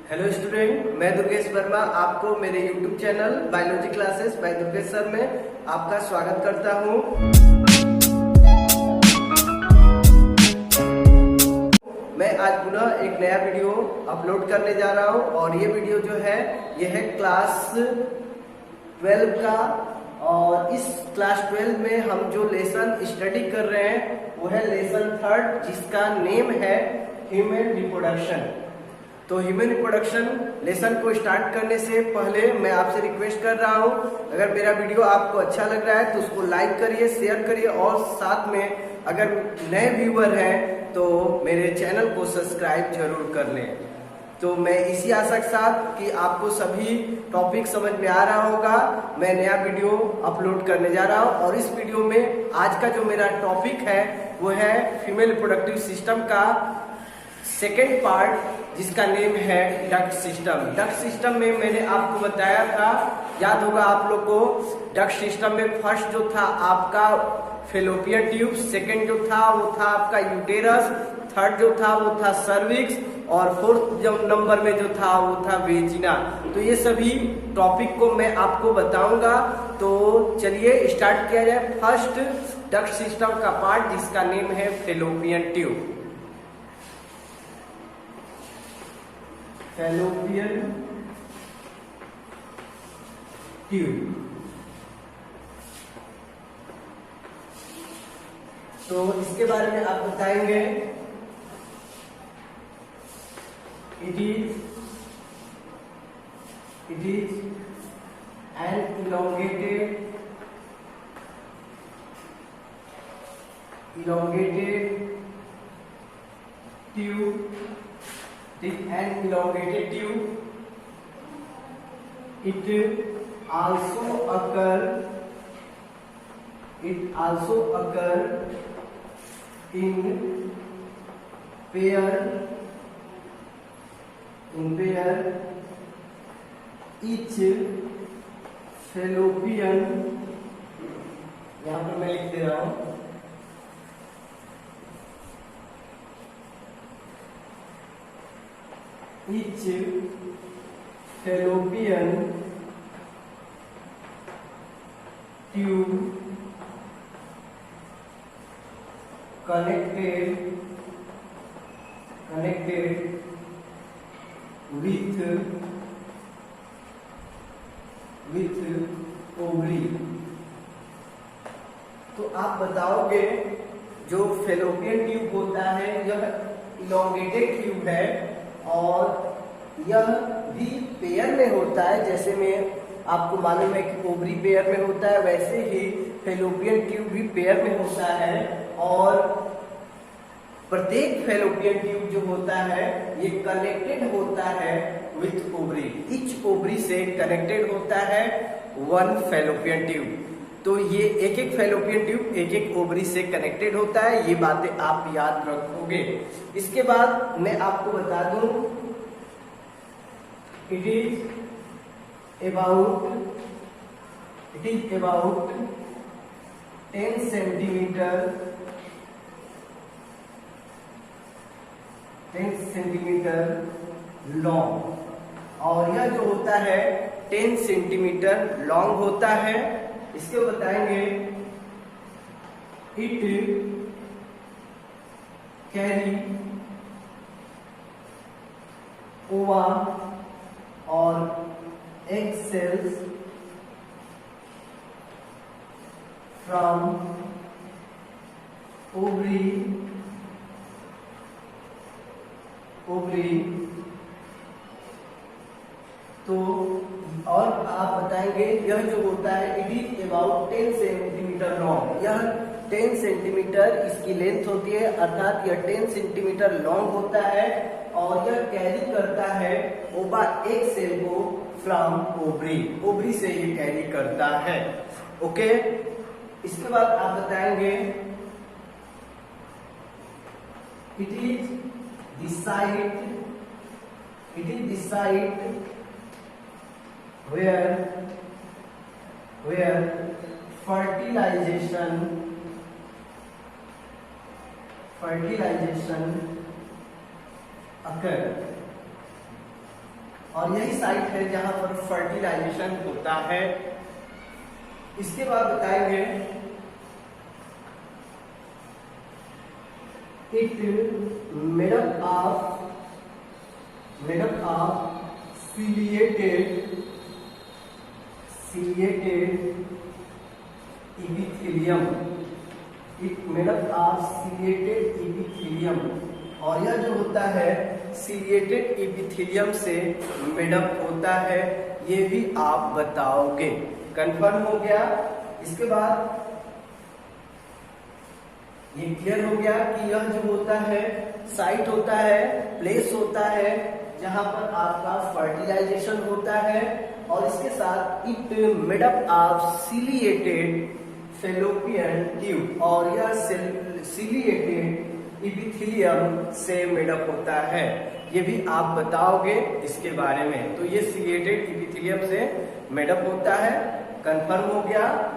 Hello student, मैं दुर्गेश वर्मा आपको मेरे YouTube channel biology classes bye Durgesh sir में आपका स्वागत करता हूं। मैं आज पुनः एक नया वीडियो अपलोड करने जा रहा हूं और ये वीडियो जो है यह है क्लास 12 का। और इस क्लास 12 में हम जो लेसन स्टडी कर रहे हैं वो है लेसन 3 जिसका नेम है ह्यूमन रिप्रोडक्शन। तो ह्यूमन रिप्रोडक्शन लेसन को स्टार्ट करने से पहले मैं आपसे रिक्वेस्ट कर रहा हूं, अगर मेरा वीडियो आपको अच्छा लग रहा है तो उसको लाइक करिए, शेयर करिए और साथ में अगर नए व्यूअर हैं तो मेरे चैनल को सब्सक्राइब जरूर कर लें। तो मैं इसी आशा के साथ कि आपको सभी टॉपिक समझ में आ रहा होगा, मैं नया वीडियो अपलोड करने जा रहा हूं। और इस वीडियो में आज का जो मेरा टॉपिक है वो है फीमेल रिप्रोडक्टिव सिस्टम का सेकेंड पार्ट जिसका नेम है डक्ट सिस्टम। डक्ट सिस्टम में मैंने आपको बताया था, याद होगा आप लोग को, डक्ट सिस्टम में फर्स्ट जो था आपका फेलोपियन ट्यूब, सेकेंड जो था वो था आपका यूटेरस, थर्ड जो था वो था सर्विक्स और फोर्थ जो नंबर में जो था वो था वेजिना। तो ये सभी टॉपिक को मैं आपको बताऊंगा। तो चलिए स्टार्ट किया जाए फर्स्ट डक्ट सिस्टम का पार्ट जिसका नेम है फेलोपियन ट्यूब। Fallopian tube. तो इसके बारे में आप बताएंगे। It is an elongated tube, an elongated tube. It also occur in pair. Each fallopian, यहाँ पर मैं लिख दे रहा हूं, each fallopian tube connected with ovary। तो आप बताओगे जो फेलोपियन ट्यूब होता है यह इलोंगेटेड ट्यूब है और यह भी पेयर में होता है। जैसे में आपको मालूम है कि ओवरी पेयर में होता है, वैसे ही फेलोपियन ट्यूब भी पेयर में होता है। और प्रत्येक फेलोपियन ट्यूब जो होता है ये कनेक्टेड होता है विथ ओवरी। ईच ओवरी से कनेक्टेड होता है वन फेलोपियन ट्यूब। तो ये एक एक फेलोपियन ट्यूब एक एक ओवरी से कनेक्टेड होता है, ये बातें आप याद रखोगे। इसके बाद मैं आपको बता दूं, it is about 10 centimetre long. और यह जो होता है 10 सेंटीमीटर लॉन्ग होता है। इसके बताएंगे, इट कैरी ओवा और एग सेल्स फ्रॉम ओवरी तो और आप बताएंगे यह जो होता है it is about 10 centimetre long. यह 10 सेंटीमीटर इसकी लेंथ होती है, अर्थात यह 10 सेंटीमीटर लॉन्ग होता है और यह कैरी करता है ओवा एक सेल को फ्रॉम ओवरी से ये कैरी करता है। ओके, इसके बाद आप बताएंगे, it is the site where fertilization occur। और यही साइट है जहां पर फर्टिलाइजेशन होता है। इसके बाद बताएंगे it made up of ciliated epithelium। It made up of ciliated epithelium, और यह जो होता है सीलिएटेड इपिथेलियम से मेडअप होता है, ये भी आप बताओगे। कंफर्म हो गया। इसके बाद ये क्लियर हो गया कि यह जो होता है साइट होता है, प्लेस होता है जहां पर आपका फर्टिलाइजेशन होता है, और इसके साथ it made up of ciliated fallopian tube, और यह सीलिएटेड इपिथेलियम से मेडअप होता है। ये भी आप बताओगे इसके बारे में। तो ये सीलिएटेड इपिथेलियम से मेडअप होता है। कंफर्म हो गया।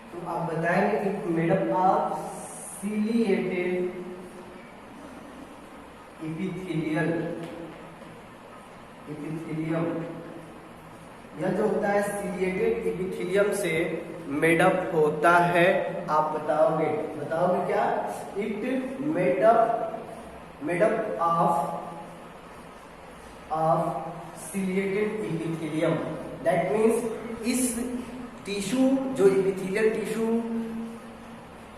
तो आप बताएंगे कि मेडअप ऑफ सीलिएटेड इपिथेलियम, यह जो होता है सीलिएटेड इपिथेलियम से मेडअप होता है। आप बताओगे क्या? It made up of ciliated epithelium. That means इस टिश्यू, जो इपिथेलियल टिश्यू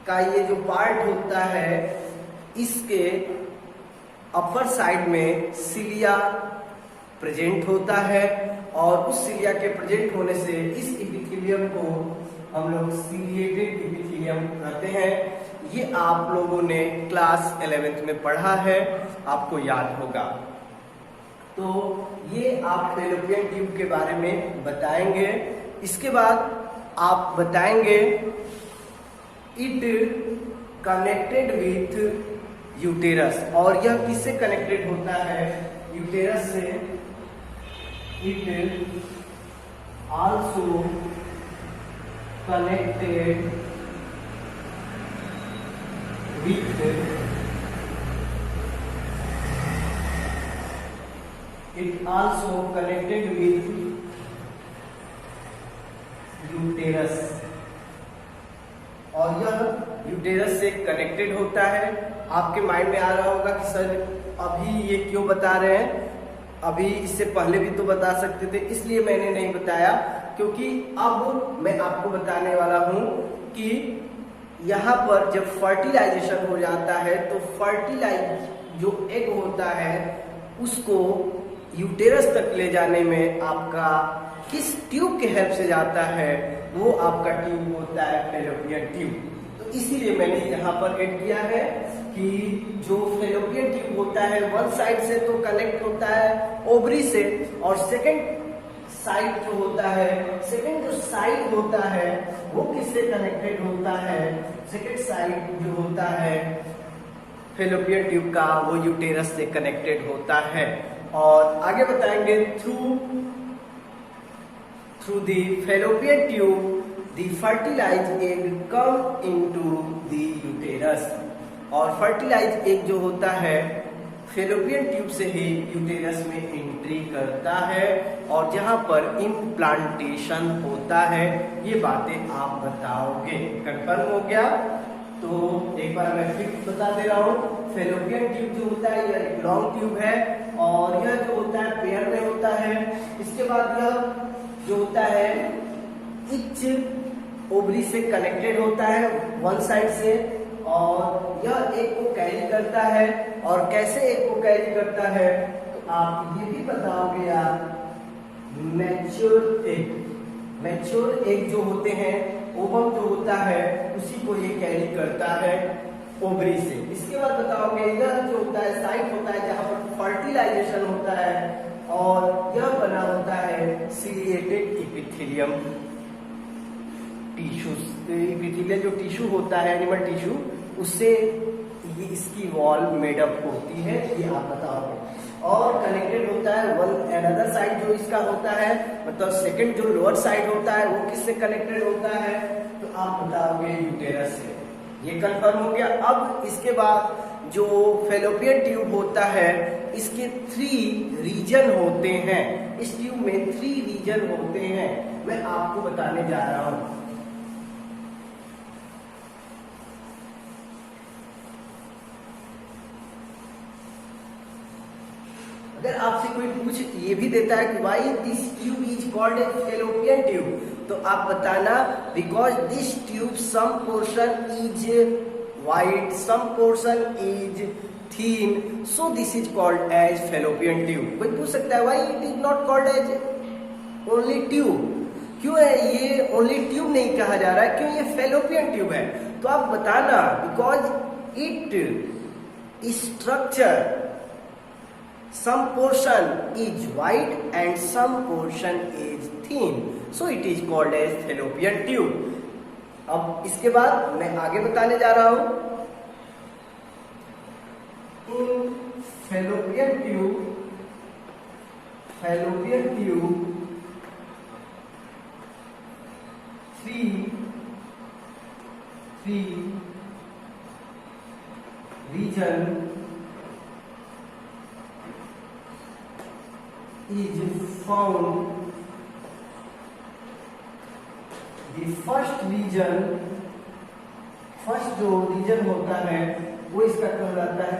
का ये जो पार्ट होता है, इसके अपर साइड में सिलिया प्रेजेंट होता है, और उस सिलिया के प्रेजेंट होने से इस इपिथेलियम को हम लोग सीलिएटेड इपिथेलियम कहते हैं। ये आप लोगों ने क्लास 11th में पढ़ा है, आपको याद होगा। तो ये आप फेलोपियन ट्यूब के बारे में बताएंगे। इसके बाद आप बताएंगे इट कनेक्टेड विथ यूटेरस, और यह किससे कनेक्टेड होता है? यूटेरस से। It also connected with uterus, और यह यूटेरस से कनेक्टेड होता है। आपके माइंड में आ रहा होगा कि सर अभी ये क्यों बता रहे हैं, अभी इससे पहले भी तो बता सकते थे। इसलिए मैंने नहीं बताया, क्योंकि अब मैं आपको बताने वाला हूं कि यहाँ पर जब फर्टिलाइजेशन हो जाता है तो फर्टिलाइज जो एग होता है उसको यूटेरस तक ले जाने में आपका किस ट्यूब के हेल्प से जाता है, वो आपका ट्यूब होता है फेलोपियन ट्यूब। तो इसीलिए मैंने यहाँ पर ऐड किया है कि जो फेलोपियन ट्यूब होता है वन साइड से तो कनेक्ट होता है ओवरी से, और सेकंड साइड जो होता है, सेकंड जो साइड होता है वो किससे कनेक्टेड होता है? सेकंड साइड जो होता है फेलोपियन ट्यूब का, वो यूटेरस से कनेक्टेड होता है। और आगे बताएंगे through the fallopian tube the fertilised egg come into the uterus, और फर्टिलाइज्ड एग जो होता है फेलोपियन ट्यूब से ही यूटेरस में एंट्री करता है, और जहां पर इम्प्लांटेशन होता है। ये बातें आप बताओगे। कंफर्म हो गया? तो एक बार मैं फिर बता दे रहा हूँ। फेलोपियन ट्यूब जो होता है यह एक लॉन्ग ट्यूब है, और यह जो होता है पेयर में होता है। इसके बाद यह जो होता है इच ओवरी से कनेक्टेड होता है वन साइड से, और यह एक को कैरी करता है। और कैसे एक को कैरी करता है तो आप ये भी बताओगे यार। मैच्योर एग जो होते हैं, ओवम जो होता है उसी को ये कैरी करता है ओवरी से। इसके बाद बताओगे यह जो होता है साइट होता है जहां पर फर्टिलाइजेशन होता है, और यह सिलिएटेड इपिथेलियम टिश्यू। इपिथेलियल जो टिश्यू होता है एनिमल टिश्यू, उससे ये इसकी वॉल मेडअप होती है, ये आप बताओगे। और कनेक्टेड होता है वन अनदर साइड, जो इसका होता है मतलब सेकंड जो लोअर साइड होता है वो किससे कनेक्टेड होता है, तो आप बताओगे यूटेरस से। ये कंफर्म हो गया। अब इसके बाद जो फैलोपियन ट्यूब होता है, इसके 3 रीजन होते हैं। इस ट्यूब में 3 रीजन होते हैं, मैं आपको बताने जा रहा हूं। अगर आपसे कोई पूछ ये भी देता है कि why this tube is called a fallopian tube, तो आप बताना because this tube some portion is wide, some portion is thin, so this is called as fallopian tube. कोई पूछ सकता है why it is not called as only tube, क्यों है ये ओनली ट्यूब नहीं कहा जा रहा है, क्यों ये फैलोपियन ट्यूब है? तो आप बताना because it structure some portion is wide and some portion is thin, so it is called as fallopian tube. अब इसके बाद मैं आगे बताने जा रहा हूं। इन fallopian tube 3 region is found. The first region, first जो रीजन होता है वो इसका कहलाता है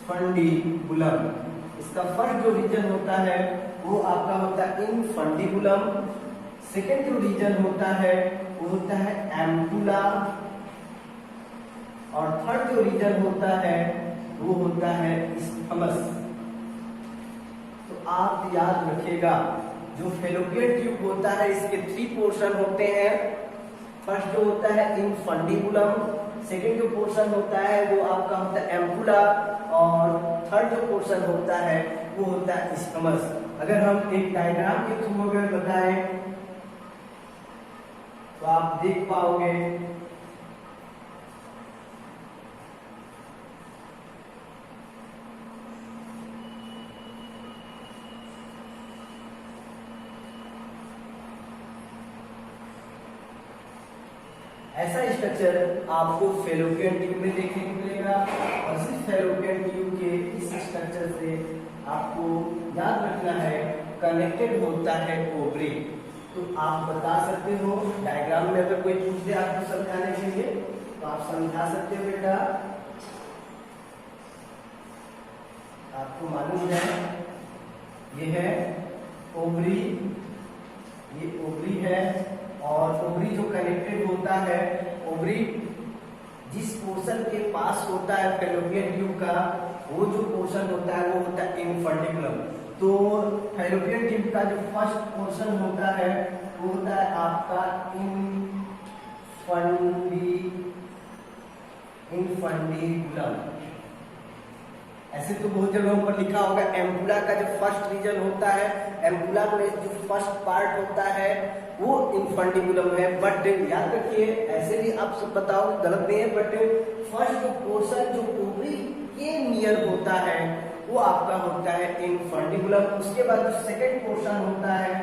फंडिबुलम। इसका फर्स्ट जो रीजन होता है वो आपका होता है इनफंडिबुलम। सेकेंड जो रीजन होता है वो होता है एम्पुला, और थर्ड जो रीजन होता है वो होता है इस्थमस। तो आप याद रखिएगा, जो फैलोपियन ट्यूब होता है इसके 3 पोर्शन होते हैं। फर्स्ट जो होता है इनफंडिबुलम, सेकंड जो पोर्शन होता है वो आपका होता है एम्पुला, और थर्ड जो पोर्शन होता है वो होता है इस्थमस। अगर हम एक डायग्राम के थ्रू अगर बताएं तो आप देख पाओगे ऐसा स्ट्रक्चर आपको फैलोपियन ट्यूब में देखने को मिलेगा। और इस फैलोपियन ट्यूब के इस स्ट्रक्चर से आपको याद रखना है कनेक्टेड होता है ओवरी। तो आप बता सकते हो डायग्राम में, अगर कोई पूछ दे आपको समझाने के लिए तो आप समझा सकते हो बेटा। आपको मालूम है ये है ओवरी, ये ओवरी है, और ओवरी जो कनेक्टेड होता है, ओवरी जिस पोर्शन के पास होता है फैलोपियन ट्यूब का, वो जो पोर्शन होता है वो होता है इनफंडिबुलम। तो फैलोपियन ट्यूब का जो फर्स्ट पोर्शन होता है वो होता है आपका इनफंडिबुलम। ऐसे तो बहुत जगहों पर लिखा होगा एम्पुला का जो फर्स्ट रीजन होता है, एम्पुला में जो फर्स्ट पार्ट होता है वो इनफंडिबुलम है। बट याद रखिए ऐसे भी आप सब बताओ गलत नहीं है, बट फर्स्ट जो पोर्शन जो ओवरी के नियर होता है वो आपका होता है इनफंडिबुलम। उसके बाद जो सेकंड पोर्शन होता है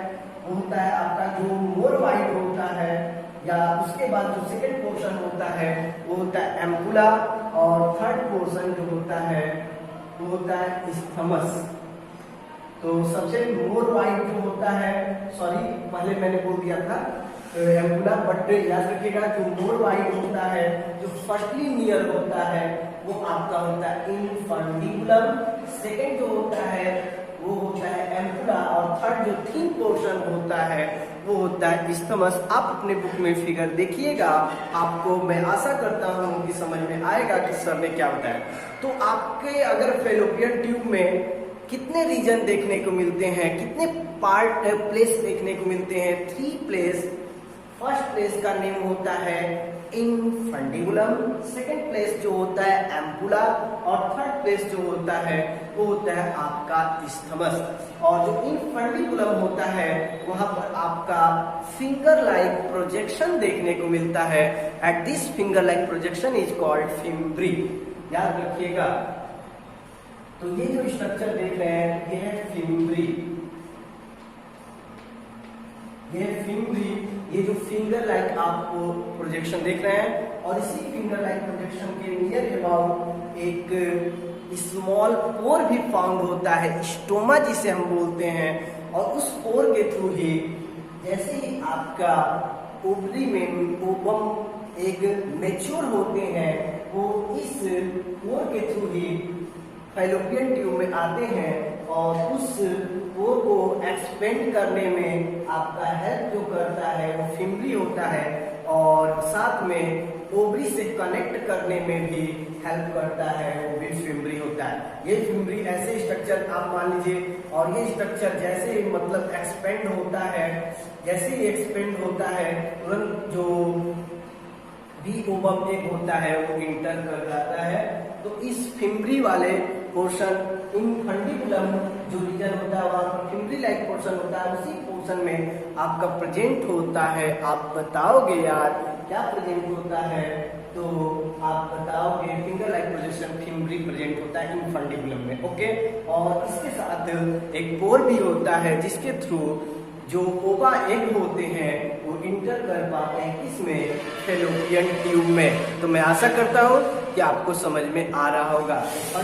वो होता है आपका जो मोर वाइड होता है, या उसके बाद जो सेकंड पोर्शन होता है वो होता है एम्पुला, और थर्ड पोर्शन जो होता है वो होता है इस्थमस। तो सबसे मोर वाइड जो होता है, सॉरी पहले मैंने बोल दिया था एम्पुला, बट याद रखिएगा जो मोर वाइड होता है, जो फर्स्टली नियर होता है वो आपका होता है इनफंडिबुलम। सेकंड जो होता है वो होता है एम्पुला, और थर्ड जो थिन पोर्शन होता है वो होता है इस्थमस। आप अपने बुक में फिगर देखिएगा, आपको मैं आशा करता हूँ कि समझ में आएगा कि सर ने क्या बताया। तो आपके अगर फैलोपियन ट्यूब में कितने रीजन देखने को मिलते हैं, कितने पार्ट प्लेस देखने को मिलते हैं? 3 प्लेस। फर्स्ट प्लेस का नेम होता है इनफंडिबुलम, सेकंड प्लेस जो होता है एम्पुला, और थर्ड प्लेस जो होता है वो होता है आपका इस्थमस। और जो इनफंडिबुलम होता है वहां पर आपका फिंगर लाइक प्रोजेक्शन देखने को मिलता है। At this finger like projection is called fimbriae. याद रखिएगा। तो ये जो स्ट्रक्चर देख रहे हैं ये है फिम्ब्री, ये फिम्ब्री, ये जो फिंगर लाइक आपको प्रोजेक्शन देख रहे हैं, और इसी फिंगर लाइक प्रोजेक्शन के नियर अबाउट एक स्मॉल पोर भी फाउंड होता है, स्टोमा जिसे हम बोलते हैं। और उस पोर के थ्रू ही जैसे ही आपका ओवरी में ओवम एक मैच्योर होते हैं, वो इस पोर के थ्रू ही फैलोपियन ट्यूब में आते हैं, और उस पोर को एक्सपेंड करने में आपका हेल्प जो करता है वो फिम्ब्री होता है, और साथ में ओवरी से कनेक्ट करने में भी हेल्प करता है, वो भी फिम्ब्री होता है। ये फिम्ब्री ऐसे स्ट्रक्चर आप मान लीजिए, और ये स्ट्रक्चर जैसे मतलब एक्सपेंड होता है, जैसे ही एक्सपेंड होता है तुरंत जो भी ओवम एग होता है वो इंटर कर जाता है। तो इस फिम्ब्री वाले पोर्शन इनफंडिबुलम जो रीजन होता है वहां पर फिम्ब्री लाइक पोर्शन होता है, उसी पोर्शन में आपका प्रेजेंट होता है। आप बताओगे यार क्या प्रेजेंट होता है, तो आप बताओगे finger like projection fimbriae present होता है इनफंडिबुलम में। ओके, और इसके साथ एक पोर भी होता है जिसके थ्रू जो ओवा एग होते हैं वो इंटर कर पाते हैं किसमें, फैलोपियन ट्यूब में। तो मैं आशा करता हूँ कि आपको समझ में आ रहा होगा। और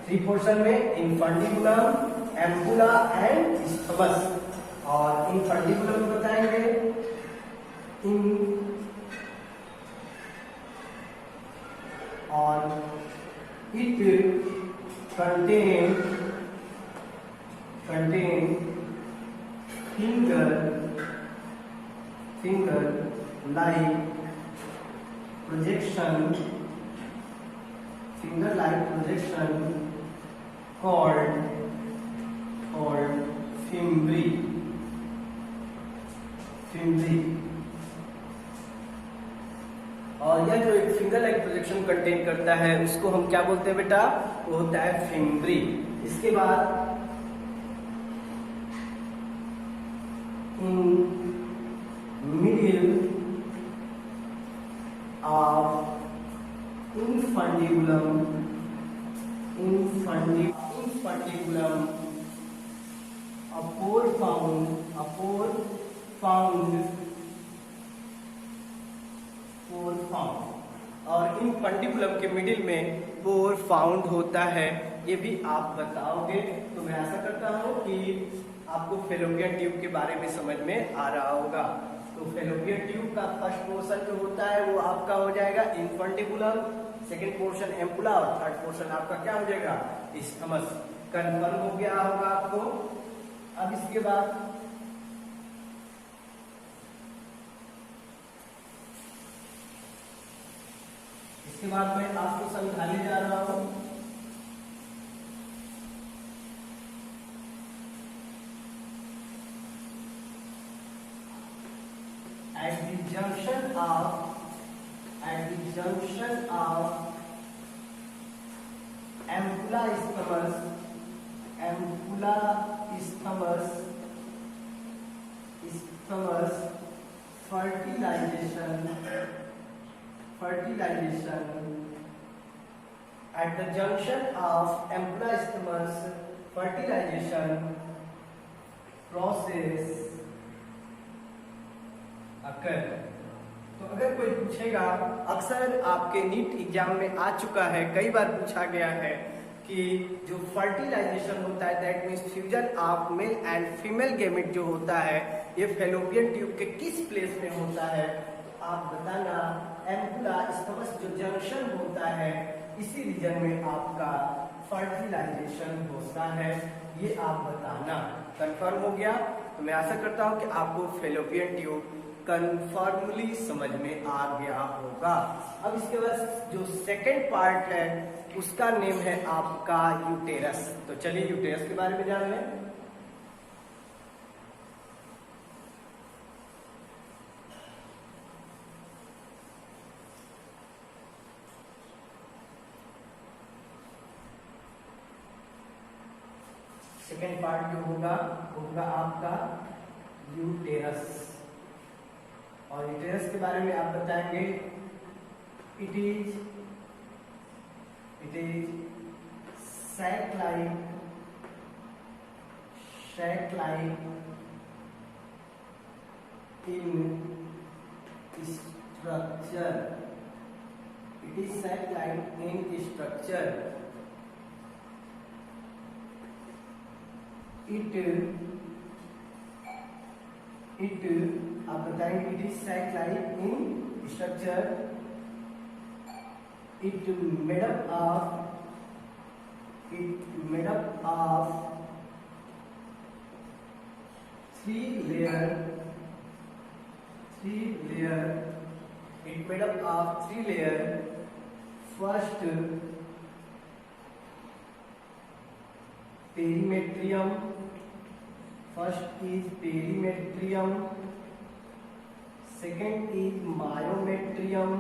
थ्री पोर्शन में इनफंडिबुलम, एम्पुला एंड इस्थमस। और इनफंडिबुलम बताएंगे और it contain finger like projection called fimbri। और यह जो एक फिंगर लाइक प्रोजेक्शन कंटेन करता है उसको हम क्या बोलते हैं बेटा, वो होता है फिम्ब्री। इसके बाद middle of infundibulum a pore found और इनफंडिबुलम के मिडिल में पोर फाउंड होता है, ये भी आप बताओगे। तो मैं आशा करता हूँ कि आपको फैलोपियन ट्यूब के बारे में समझ में आ रहा होगा। तो फैलोपियन ट्यूब का फर्स्ट पोर्शन जो होता है वो आपका हो जाएगा इनफंडिबुलम, सेकंड पोर्शन एम्पुला, और थर्ड पोर्शन आपका क्या हो जाएगा, इस्थमस। कंफर्म हो गया होगा आपको। अब इसके बाद मैं आपको समझाने जा रहा हूं at the junction of ampulla isthmus fertilization at the junction of ampulla isthmus fertilization process अकर। तो अगर कोई पूछेगा, अक्सर आपके नीट एग्जाम में आ चुका है, कई बार पूछा गया है कि जो फर्टिलाइजेशन होता है that means fusion of male and female gamete जो होता है ये फैलोपियन ट्यूब के किस प्लेस में होता है, तो आप बताना एम्पुला इस्थमस जो जंक्शन होता है इसी रीजन में आपका फर्टिलाइजेशन होता है, ये आप बताना। कंफर्म हो गया। तो मैं आशा करता हूँ कि आपको फैलोपियन ट्यूब कन्फर्मली समझ में आ गया होगा। अब इसके बाद जो सेकंड पार्ट है उसका नेम है आपका यूटेरस। तो चलिए यूटेरस के बारे में जान लें। सेकेंड पार्ट जो होगा वो होगा आपका यूटेरस। और यूटेरस के बारे में आप बताएंगे it is sac-like in structure. It is sac-like in structure. आप बताएंगे it is sac-like in structure. It made up of three layer. It made up of three layer. First, perimetrium. First is perimetrium. Second is myometrium.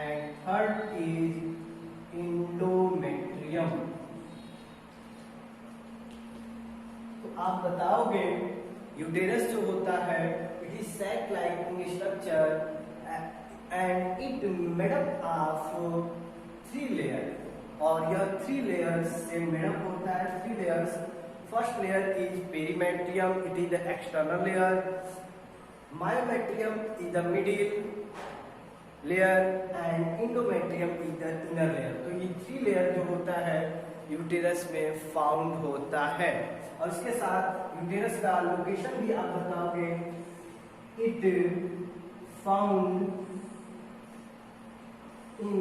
And third is endometrium. तो आप बताओगे uterus जो होता है it is sac like in structure and it made up of three layer. और यह three layers से made up होता है। Three layers, first layer is perimetrium, it is the external layer. Myometrium is the middle layer and endometrium is the inner layer। तो ये three layer जो होता है यूटेरस में फाउंड होता है। और इसके साथ यूटेरस का लोकेशन भी आप बताओगे it found in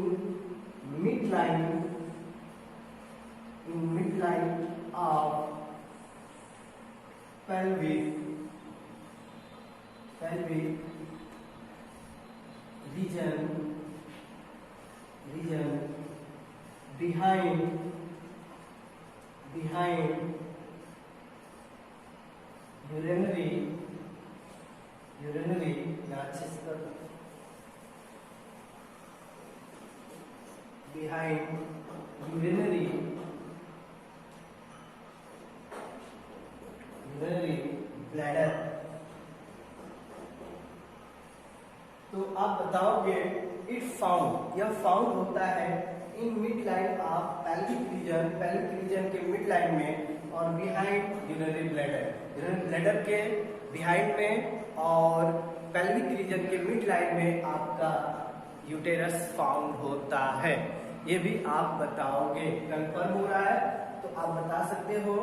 mid line of pelvic region behind urinary या अच्छे से कर दो, behind urinary bladder। तो आप बताओगे इट फाउंड, यह फाउंड होता है in mid line of pelvic region के मिड लाइन में और बिहाइंड यूरिनरी ब्लैडर के बिहाइंड में और पेल्विक रीजन के मिड लाइन में आपका यूटेरस फाउंड होता है। ये भी आप बताओगे। कंफर्म हो रहा है तो आप बता सकते हो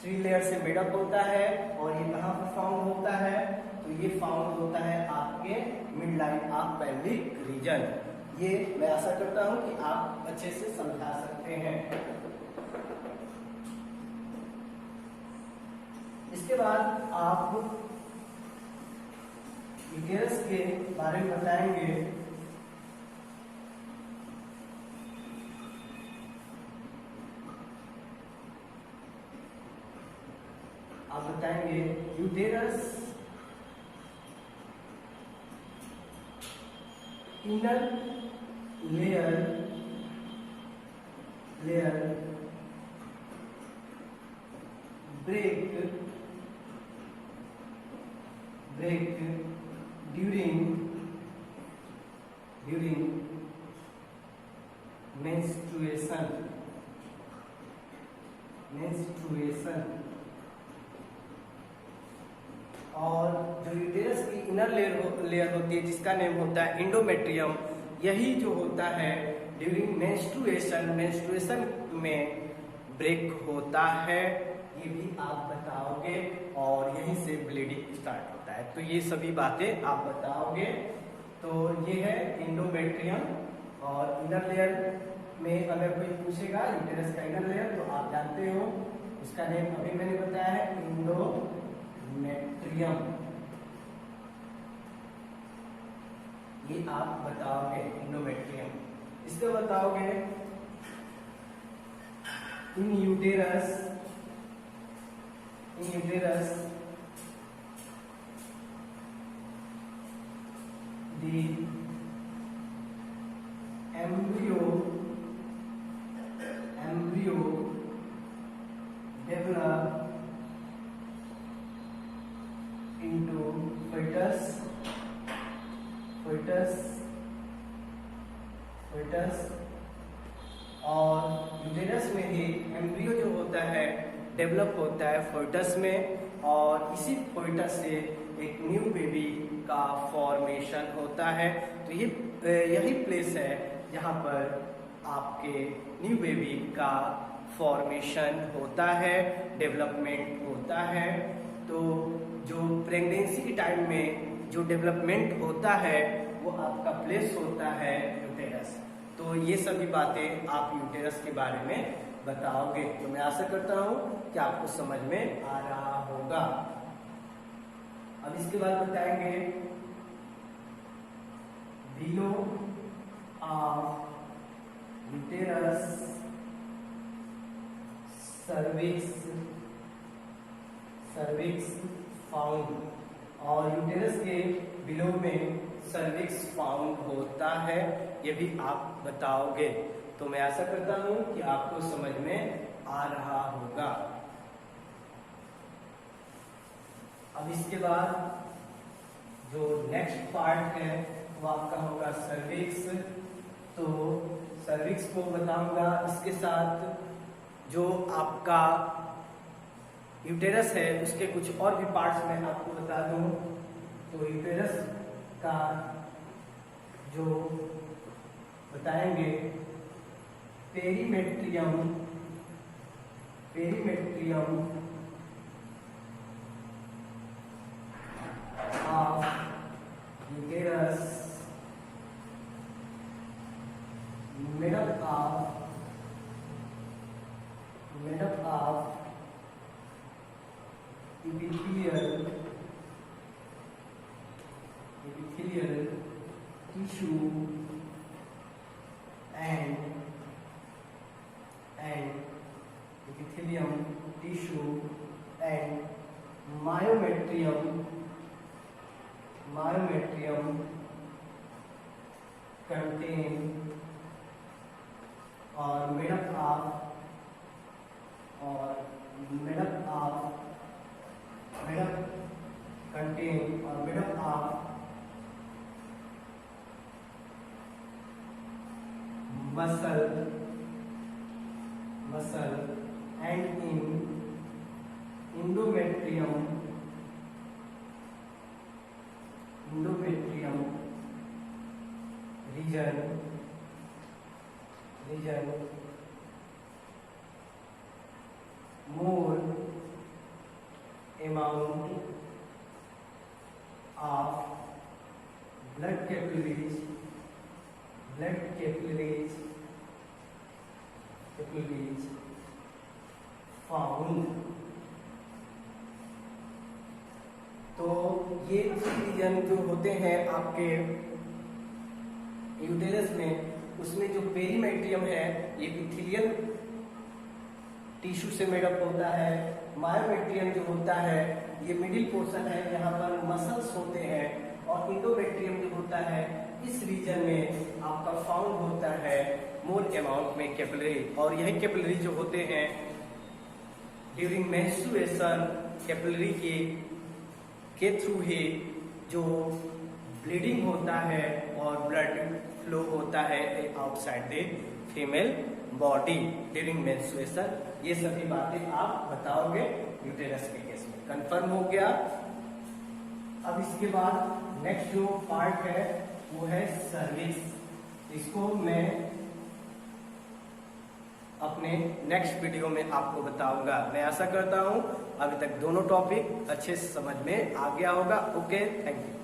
थ्री लेयर से मेडअप होता है और ये कहाँ पर फाउंड होता है। तो ये फाउंड होता है आपके mid line of pelvic region. ये मैं आशा करता हूं कि आप अच्छे से समझा सकते हैं। इसके बाद आप यूटेरस के बारे में बताएंगे। आप बताएंगे uterus inner layer break during menstruation। और जो यूटेरस की इनर लेयर होती है जिसका नेम होता है इंडोमेट्रियम, यही जो होता है ड्यूरिंग मेंस्ट्रुएशन में ब्रेक होता है। ये भी आप बताओगे और यहीं से ब्लीडिंग स्टार्ट होता है। तो ये सभी बातें आप बताओगे। तो ये है इंडोमेट्रियम। और इनर लेयर में अगर कोई पूछेगा यूटेरस का इनर लेयर तो आप जानते हो उसका नेम अभी मैंने बताया है इंडोमेट्रियम। ये आप बताओगे इंडोमेट्रियम। इसको बताओगे in uterus the embryo fibula into fetus और यूटेरस में ही एम्ब्रियो जो होता है डेवलप होता है fetus में, और इसी fetus से एक न्यू बेबी का फॉर्मेशन होता है। तो यही प्लेस है जहाँ पर आपके न्यू बेबी का फॉर्मेशन होता है, डेवलपमेंट होता है। तो जो प्रेगनेंसी के टाइम में जो डेवलपमेंट होता है वो आपका प्लेस होता है यूटेरस। तो ये सभी बातें आप यूटेरस के बारे में बताओगे। तो मैं आशा करता हूँ कि आपको समझ में आ रहा होगा। अब इसके बाद बताएंगे below of uterus cervix found, और यूटेरस के बिलो में सर्विक्स फाउंड होता है, ये भी आप बताओगे। तो मैं आशा करता हूं कि आपको समझ में आ रहा होगा। अब इसके बाद जो नेक्स्ट पार्ट है वो आपका होगा सर्विक्स। तो सर्विक्स को बताऊंगा, इसके साथ जो आपका यूटेरस है उसके कुछ और भी पार्ट्स मैं आपको बता दूं। तो यूटेरस का जो बताएंगे perimetrium of uterus made up of epithelial tissue and epithelium tissue and myometrium contain or made up of muscle and in endometrium region more amount of blood capillaries found। तो ये रीजन जो होते हैं आपके uterus में, उसमें जो perimetrium है ये एपिथेलियल टिश्यू से मेडअप होता है। मायोमेट्रियम जो होता है ये मिडिल पोर्शन है, यहाँ पर मसल्स होते हैं। और इंडोमेट्रियम जो होता है इस रीजन में आपका फाउंड होता है मोर अमाउंट में कैपिलरी। और यही कैपिलरी जो होते हैं ड्यूरिंग मेंस्ट्रुएशन कैपिलरी के थ्रू ही जो ब्लीडिंग होता है और ब्लड फ्लो होता है outside the female body during menstruation. ये सभी बातें आप बताओगे यूटेरस के केस में। कंफर्म हो गया। अब इसके बाद नेक्स्ट जो पार्ट है वो है सर्विक्स। इसको मैं अपने नेक्स्ट वीडियो में आपको बताऊंगा। मैं आशा करता हूं अभी तक दोनों टॉपिक अच्छे से समझ में आ गया होगा। Okay, thank you.